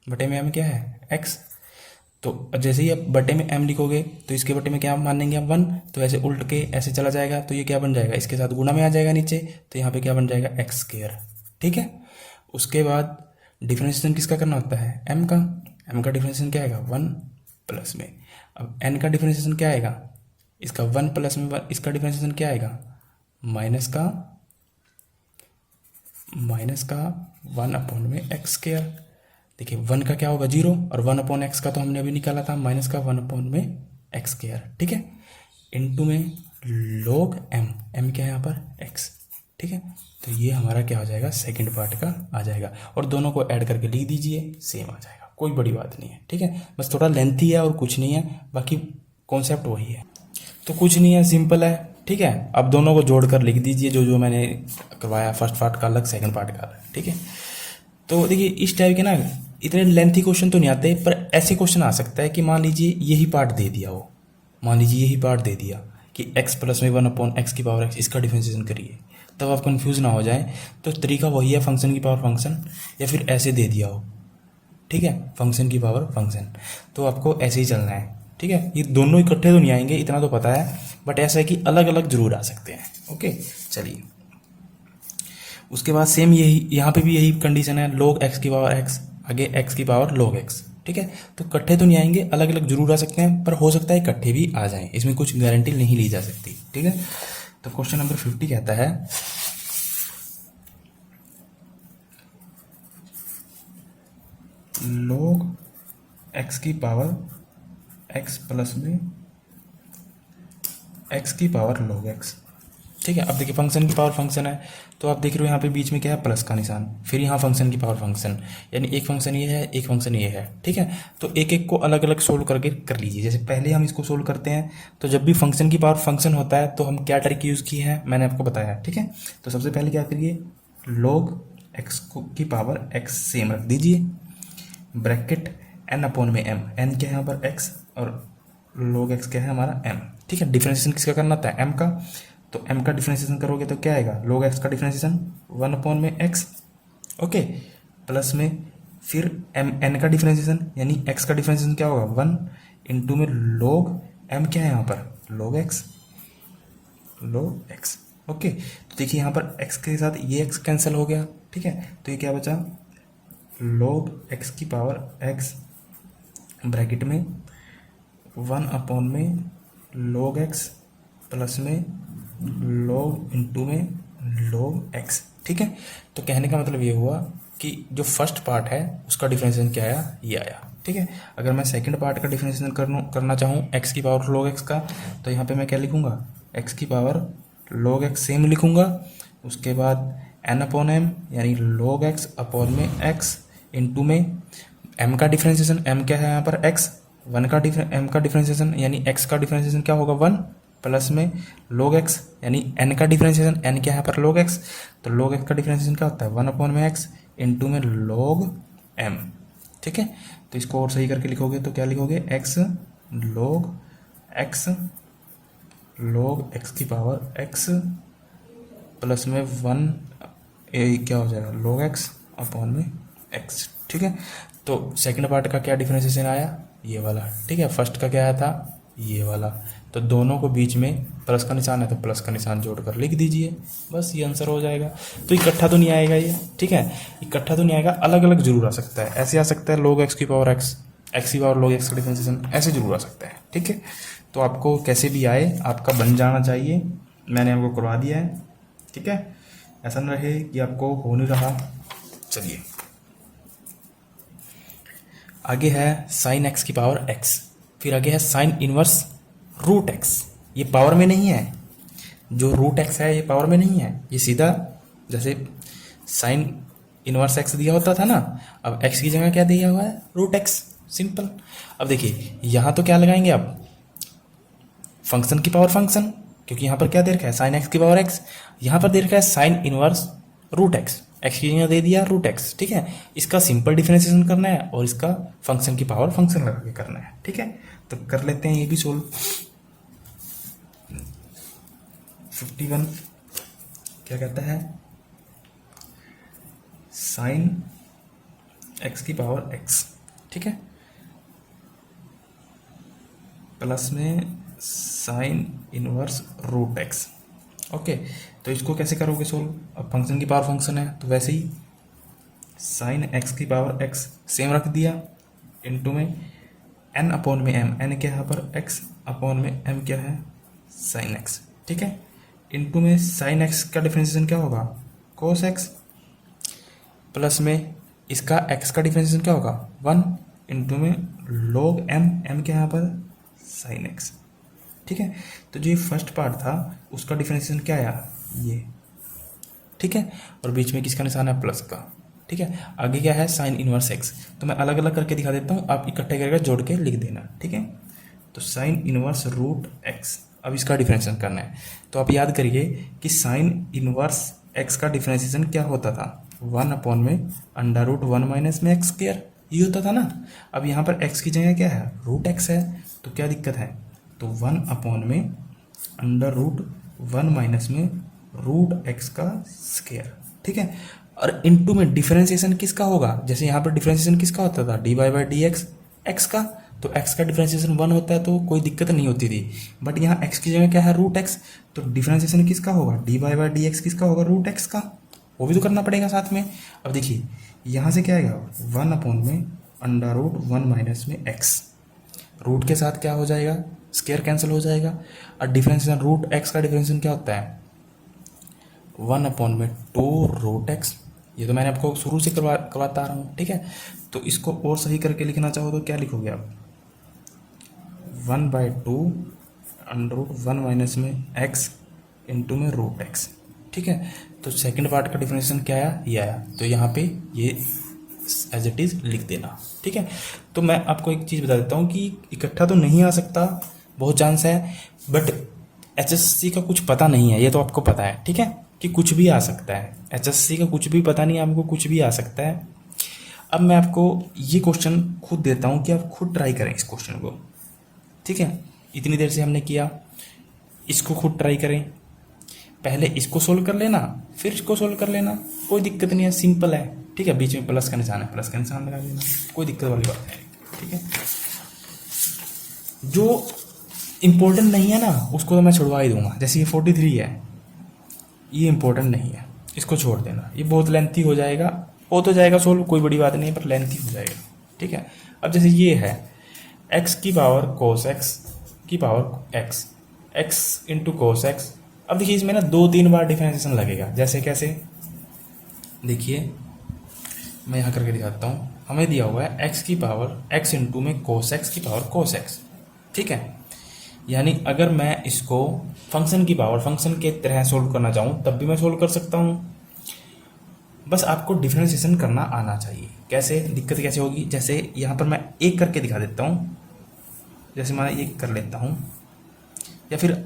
Speaker 1: बटे में m क्या है x, तो जैसे ही आप बटे में m लिखोगे तो इसके बटे में क्या मानेंगे हम 1, तो ऐसे उल्ट के ऐसे चला जाएगा, तो ये क्या बन जाएगा, इसके साथ गुणा में आ जाएगा नीचे, तो यहाँ पे क्या बन जाएगा एक्स स्क्वायर, ठीक है। उसके बाद डिफरेंशिएशन किसका करना होता है m का, m का डिफरेंशिएशन क्या आएगा 1 प्लस में, अब n का डिफरेंशिएशन क्या आएगा, इसका 1 प्लस में 1, इसका डिफरेंशिएशन क्या आएगा माइनस का 1 अपॉन में एक्स स्क्वायर, देखिए 1 का क्या होगा 0, और 1 अपॉन एक्स का तो हमने अभी निकाला था माइनस का 1 अपॉन में एक्स स्क्वायर, ठीक है, इनटू में log m क्या है यहाँ पर x, ठीक है। तो ये हमारा क्या हो जाएगा सेकंड पार्ट का आ जाएगा, और दोनों को ऐड करके लिख दीजिए, सेम आ जाएगा, कोई बड़ी बात नहीं है, ठीक है। बस थोड़ा लेंथी है और कुछ नहीं है, बाकी कॉन्सेप्ट वही है, तो कुछ नहीं है, सिंपल है, ठीक है। अब दोनों को जोड़कर लिख दीजिए, जो जो मैंने करवाया, फर्स्ट पार्ट का अलग सेकंड पार्ट का अलग, ठीक है। तो देखिए इस टाइप के ना इतने लेंथी क्वेश्चन तो नहीं आते, पर ऐसे क्वेश्चन आ सकता है कि मान लीजिए यही पार्ट दे दिया हो, मान लीजिए यही पार्ट दे दिया कि x प्लस में 1 अपॉन एक्स की पावर x, इसका डिफरेंशिएशन करिए, तब आप कंफ्यूज ना हो जाए। तो तरीका वही है, फंक्शन की पावर फंक्शन, या फिर ऐसे दे दिया हो, ठीक है, फंक्शन की पावर फंक्शन, तो आपको ऐसे ही चलना है, ठीक है। ये दोनों इकट्ठे तो नहीं आएंगे, इतना तो पता है, बट ऐसा है कि अलग अलग जरूर आ सकते हैं, ओके। चलिए उसके बाद सेम यही यहाँ पे भी यही कंडीशन है, log x की पावर x, आगे x की पावर log x, ठीक है। तो इकट्ठे तो नहीं आएंगे, अलग अलग जरूर आ सकते हैं, पर हो सकता है इकट्ठे भी आ जाएं, इसमें कुछ गारंटी नहीं ली जा सकती, ठीक है। तो क्वेश्चन नंबर 50 कहता है log x की पावर x प्लस में x की पावर log x, ठीक है। अब देखिए फंक्शन की पावर फंक्शन है, तो आप देख रहे हो यहाँ पे बीच में क्या है, प्लस का निशान, फिर यहाँ फंक्शन की पावर फंक्शन, यानी एक फंक्शन ये है, एक फंक्शन ये है, ठीक है। तो एक एक को अलग अलग सोल्व करके कर लीजिए। जैसे पहले हम इसको सोल्व करते हैं, तो जब भी फंक्शन की पावर फंक्शन होता है तो हम क्या ट्रिक यूज़ की है मैंने आपको बताया, ठीक है। तो सबसे पहले क्या करिए, log x की पावर x सेम रख दीजिए, ब्रैकेट n अपॉन में m, n क्या है यहाँ पर x और log x क्या है हमारा m, ठीक है। डिफरेंशिएशन किसका करना था, m का, तो m का डिफरेंशिएशन करोगे तो क्या आएगा, log x का डिफरेंशिएशन 1 अपॉन में x, ओके, प्लस में फिर n का डिफरेंशिएशन यानी x का डिफरेंशिएशन क्या होगा 1 इंटू में log m क्या है यहाँ पर log x, ओके। तो देखिए यहाँ पर x के साथ ये x कैंसिल हो गया, ठीक है। तो ये क्या बचा, log x की पावर x ब्रैकेट में 1 अपॉन में log x प्लस में log इंटू में log x, ठीक है। तो कहने का मतलब ये हुआ कि जो फर्स्ट पार्ट है उसका डिफरेंशिएशन क्या आया, ये आया, ठीक है। अगर मैं सेकंड पार्ट का डिफरेंशिएशन करना चाहूँ x की पावर log x का, तो यहाँ पे मैं क्या लिखूँगा, x की पावर log x सेम लिखूँगा, उसके बाद n अपॉन m यानी log x अपॉन में x इंटू में m का डिफरेंशिएशन, m क्या है यहाँ पर x, m का डिफरेंशिएशन यानी x का डिफरेंशिएशन क्या होगा 1 प्लस में log x यानी n का डिफरेंशिएशन, n क्या है यहाँ पर log x, तो log x का डिफरेंशिएशन क्या होता है 1 अपॉन में x इंटू में log m, ठीक है। तो इसको और सही करके लिखोगे तो क्या लिखोगे, x log x की पावर x प्लस में 1 क्या हो जाएगा log x अपॉन में x, ठीक है। तो सेकंड पार्ट का क्या डिफरेंशिएशन आया, ये वाला, ठीक है। फर्स्ट का क्या आया था, ये वाला। तो दोनों को बीच में प्लस का निशान है तो प्लस का निशान जोड़कर लिख दीजिए, बस ये आंसर हो जाएगा। तो इकट्ठा तो नहीं आएगा ये, ठीक है, इकट्ठा तो नहीं आएगा, अलग अलग जरूर आ सकता है। ऐसे आ सकता है log x की पावर x की पावर log x का डिफरेंशिएशन, ऐसे जरूर आ सकता है, ठीक है। तो आपको कैसे भी आए आपका बन जाना चाहिए, मैंने आपको करवा दिया है, ठीक है। ऐसा न रहे कि आपको हो नहीं रहा। चलिए आगे है साइन x की पावर x, फिर आगे है साइन इनवर्स रूट x। ये पावर में नहीं है, जो रूट x है ये पावर में नहीं है, ये सीधा जैसे साइन इनवर्स x दिया होता था ना, अब x की जगह क्या दिया हुआ है रूट x, सिंपल। अब देखिए यहाँ तो क्या लगाएंगे आप, फंक्शन की पावर फंक्शन, क्योंकि यहाँ पर क्या दे रखा है साइन x की पावर x, यहाँ पर दे रखा है sine inverse root x, x की जगह दे दिया रूट x, ठीक है। इसका सिंपल डिफरेंशिएशन करना है और इसका फंक्शन की पावर फंक्शन लगा के करना है, ठीक है। तो कर लेते हैं ये भी सोल्व। 51 क्या कहता है, साइन x की पावर x, ठीक है, प्लस में sine inverse root x, okay. तो इसको कैसे करोगे सोल्व, अब फंक्शन की पावर फंक्शन है तो वैसे ही साइन x की पावर x सेम रख दिया इनटू में n अपॉन में m, n क्या है यहाँ पर x अपॉन में m क्या है साइन x, ठीक है, इनटू में साइन x का डिफरेंशिएशन क्या होगा कोस x, प्लस में इसका x का डिफरेंशिएशन क्या होगा 1 इंटू में log m, m क्या है यहाँ पर साइन x, ठीक है। तो जो ये फर्स्ट पार्ट था उसका डिफरेंशिएशन क्या आया ये, ठीक है, और बीच में किसका निशान है प्लस का, ठीक है। आगे क्या है साइन इनवर्स x, तो मैं अलग अलग करके दिखा देता हूँ, आप इकट्ठे करके जोड़ के लिख देना, ठीक है। तो साइन इनवर्स रूट x, अब इसका डिफरेंशिएशन करना है, तो आप याद करिए कि साइन इनवर्स x का डिफरेंशिएशन क्या होता था 1 अपॉन में अंडर रूट 1 माइनस में एक्स स्क्वायर, ये होता था ना। अब यहाँ पर x की जगह क्या है रूट x है, तो क्या दिक्कत है, तो 1 अपॉन में अंडर रूट 1 माइनस में रूट x का स्क्वायर, ठीक है। और इनटू में डिफरेंशिएशन किसका होगा, जैसे यहाँ पर डिफरेंशिएशन किसका होता था dy by D x x का, तो x का डिफरेंशिएशन 1 होता है तो कोई दिक्कत नहीं होती थी, बट यहाँ x की जगह क्या है रूट x, तो डिफरेंशिएशन किसका होगा dy बाई डी एक्स किसका होगा रूट x का, वो भी तो करना पड़ेगा साथ में। अब देखिए यहाँ से क्या आएगा 1 अपॉन में अंडर रूट 1 माइनस में x, रूट के साथ क्या हो जाएगा स्क्वायर कैंसिल हो जाएगा, और डिफरेंशिएशन रूट x का डिफरेंशिएशन क्या होता है 1 अपॉन में 2 रूट x, ये तो मैंने आपको शुरू से करवाता आ रहा हूँ, ठीक है। तो इसको और सही करके लिखना चाहो तो क्या लिखोगे आप 1 बाई 2 अंडर रूट 1 माइनस में x इंटू में रूट एक्स, ठीक है। तो सेकंड पार्ट का डिफरेंशिएशन क्या आया, ये आया, तो यहाँ पे ये एज इट इज़ लिख देना, ठीक है। तो मैं आपको एक चीज़ बता देता हूँ कि इकट्ठा तो नहीं आ सकता, बहुत चांस है, बट एचएससी का कुछ पता नहीं है, ये तो आपको पता है, ठीक है, कि कुछ भी आ सकता है। एचएससी का कुछ भी पता नहीं है आपको, कुछ भी आ सकता है। अब मैं आपको ये क्वेश्चन खुद देता हूँ कि आप खुद ट्राई करें इस क्वेश्चन को, ठीक है। इतनी देर से हमने किया, इसको खुद ट्राई करें, पहले इसको सोल्व कर लेना, फिर इसको सोल्व कर लेना, कोई दिक्कत नहीं है, सिंपल है, ठीक है। बीच में प्लस का निशान है, प्लस का निशान लगा देना, कोई दिक्कत वाली बात नहीं, ठीक है। जो इम्पोर्टेंट नहीं है ना उसको तो मैं छुड़वा ही दूंगा, जैसे ये 43 है, ये इम्पोर्टेंट नहीं है, इसको छोड़ देना, ये बहुत लेंथी हो जाएगा, हो तो जाएगा सोल्व, कोई बड़ी बात नहीं है, पर लेंथी हो जाएगा, ठीक है। अब जैसे ये है x की पावर cos x की power x, x into cos x. अब देखिए इसमें ना 2-3 बार डिफरेंशिएशन लगेगा, जैसे कैसे, देखिए मैं यहाँ करके दिखाता हूँ। हमें दिया हुआ है x की पावर x इंटू में cos x की पावर cos x, ठीक है। यानी अगर मैं इसको फंक्शन की पावर फंक्शन के तरह सोल्व करना चाहूँ तब भी मैं सोल्व कर सकता हूँ, बस आपको डिफरेंशिएशन करना आना चाहिए। कैसे, दिक्कत कैसे होगी, जैसे यहाँ पर मैं एक करके दिखा देता हूँ, जैसे मैं एक कर लेता हूँ, या फिर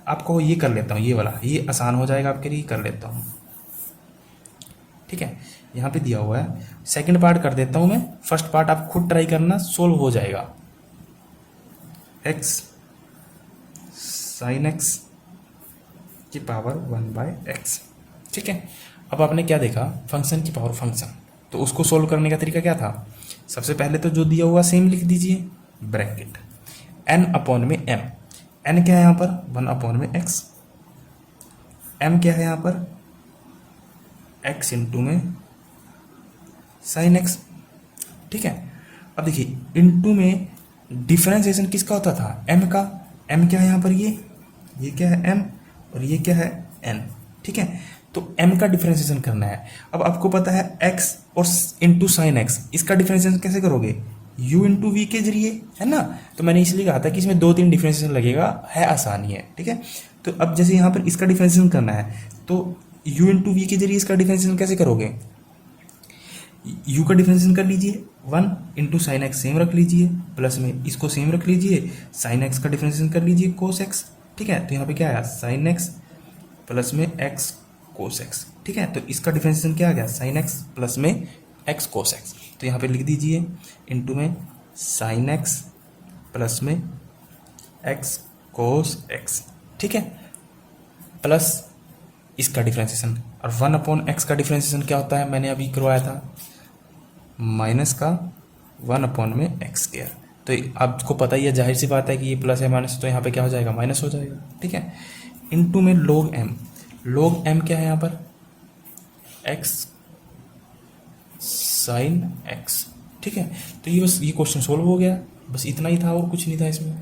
Speaker 1: आपको ये कर लेता हूँ, ये वाला, ये आसान हो जाएगा आपके लिए, कर लेता हूँ, ठीक है। यहाँ पे दिया हुआ है, सेकंड पार्ट कर देता हूँ मैं, फर्स्ट पार्ट आप खुद ट्राई करना, सोल्व हो जाएगा। x sin x की पावर 1/x, ठीक है। अब आपने क्या देखा, फंक्शन की पावर फंक्शन, तो उसको सोल्व करने का तरीका क्या था, सबसे पहले तो जो दिया हुआ सेम लिख दीजिए, ब्रैकेट n अपॉन में m, n क्या है यहाँ पर 1 अपॉन में x, m क्या है यहाँ पर x इंटू में sin x, ठीक है। अब देखिए इंटू में डिफरेंशिएशन किसका होता था, m का, m क्या है यहाँ पर, ये क्या है m और ये क्या है n, ठीक है। तो m का डिफरेंशिएशन करना है। अब आपको पता है x और इंटू साइन x, इसका डिफरेंशिएशन कैसे करोगे, u इंटू वी के जरिए, है ना। तो मैंने इसलिए कहा था कि इसमें 2-3 डिफरेंशिएशन लगेगा, है आसानी है, ठीक है। तो अब जैसे यहाँ पर इसका डिफरेंशिएशन करना है, तो u इंटू वी के जरिए इसका डिफरेंशिएशन कैसे करोगे, u का डिफरेंशिएशन कर लीजिए, 1 इंटू साइन एक्स सेम रख लीजिए, प्लस में इसको सेम रख लीजिए, साइन एक्स का डिफरेंशिएशन कर लीजिए कोस एक्स, ठीक है। तो यहाँ पे क्या आया, साइन एक्स प्लस में एक्स कोस एक्स, ठीक है। तो इसका डिफरेंशिएशन क्या आ गया, साइन एक्स प्लस में एक्स कोस एक्स, तो यहाँ पे लिख दीजिए इंटू में साइन एक्स प्लस में एक्स कोस एक्स, ठीक है, प्लस इसका डिफरेंशिएशन, और 1 अपॉन एक्स का डिफरेंशिएशन क्या होता है, मैंने अभी करवाया था, माइनस का 1 अपॉन में एक्स स्क्वायर। तो आपको पता ही है, जाहिर सी बात है कि ये प्लस है माइनस, तो यहाँ पे क्या हो जाएगा, माइनस हो जाएगा, ठीक है। इंटू में log m, log m क्या है यहाँ पर, x साइन x, ठीक है। तो ये बस ये क्वेश्चन सोल्व हो गया, बस इतना ही था और कुछ नहीं था इसमें,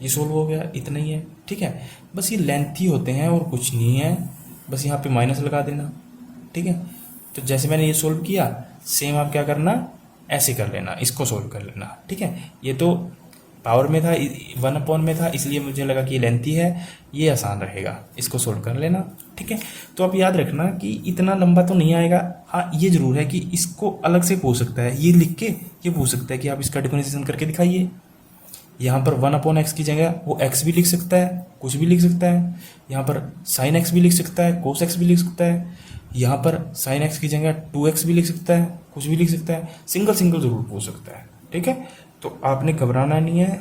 Speaker 1: ये सोल्व हो गया, इतना ही है, ठीक है। बस ये लेंथी होते हैं और कुछ नहीं है, बस यहाँ पे माइनस लगा देना, ठीक है। तो जैसे मैंने ये सोल्व किया, सेम आप क्या करना, ऐसे कर लेना, इसको सोल्व कर लेना, ठीक है। ये तो पावर में था, 1 अपॉन में था, इसलिए मुझे लगा कि ये लेंथी है, ये आसान रहेगा, इसको सोल्व कर लेना, ठीक है। तो आप याद रखना कि इतना लंबा तो नहीं आएगा, हाँ ये जरूर है कि इसको अलग से पूछ सकता है, ये लिख के ये पूछ सकता है कि आप इसका डिफरेंशिएशन करके दिखाइए। यहाँ पर 1 अपॉन एक्स की जगह वो x भी लिख सकता है, कुछ भी लिख सकता है, यहाँ पर साइन एक्स भी लिख सकता है, कोस एक्स भी लिख सकता है, यहाँ पर साइन एक्स की जगह 2x भी लिख सकता है, कुछ भी लिख सकता है, सिंगल जरूर पूछ सकता है, ठीक है। तो आपने घबराना नहीं है।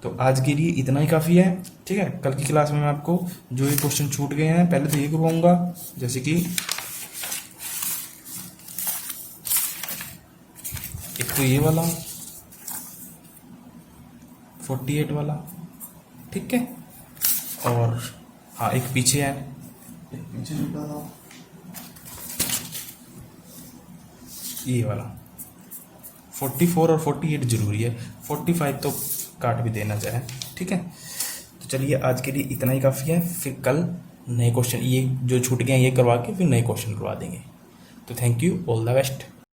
Speaker 1: तो आज के लिए इतना ही काफ़ी है, ठीक है। कल की क्लास में मैं आपको जो ये क्वेश्चन छूट गए हैं पहले तो ये करवाऊंगा, जैसे कि एक तो ये वाला 48 वाला, ठीक है, और हाँ एक पीछे है, एक पीछे छूटा था ये वाला 44 और 48 जरूरी है, 45 तो काट भी देना चाहे, ठीक है। तो चलिए आज के लिए इतना ही काफ़ी है, फिर कल नए क्वेश्चन ये जो छूट गए हैं ये करवा के फिर नए क्वेश्चन करवा देंगे। तो thank you, all the best.